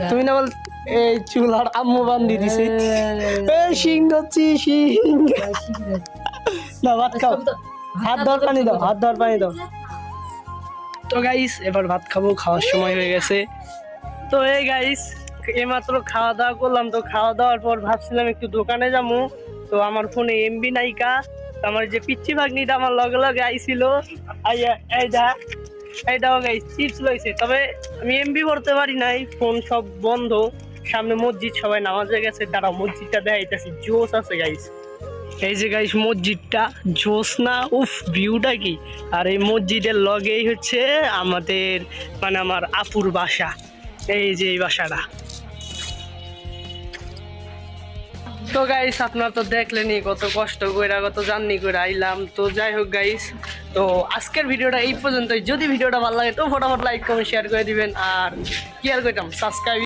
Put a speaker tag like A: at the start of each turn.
A: তুমি না বল এই চুলার আম্মু বান্ধি দিছে এই শিং যাচ্ছি শিং না ভাত খাও হাত ধর পানি দাও হাত ধর পানি দাও তো গাইস এবার ভাত খাবো খাওয়ার সময় হয়ে গেছে তো এই গাইস এইমাত্র খাওয়া দাওয়া করলাম তো খাওয়া দাওয়ার পর ভাবছিলাম একটু দোকানে যাবো তো আমার ফোনে এমবি নাইকা আমার যে পিচ্ছি ভাগ্নিটা আমার লগে লগে আইছিল এইটাও গাইস চিপস লইছে তবে আমি এমবি ভরতে পারি নাই ফোন সব বন্ধ সামনে মসজিদ সবাই নামাজে গেছে তারা মসজিদটা দেখাইতেছে জোস আছে গাইস এই যে গাইস মসজিদটা জোস না উফ ভিউটা কি আর এই মসজিদের লগেই হচ্ছে আমাদের মানে আমার আপুর বাসা এই যে এই বাসাটা তো গাইস আপনারা তো দেখলেনই কত কষ্ট করে কত জার্নি করে আইলাম তো যাই হোক গাইস তো আজকের ভিডিওটা এই পর্যন্তই যদি ভিডিওটা ভালো লাগে তো ফটাফট লাইক কমেন্ট শেয়ার করে দিবেন আর কি আর কইতাম সাবস্ক্রাইব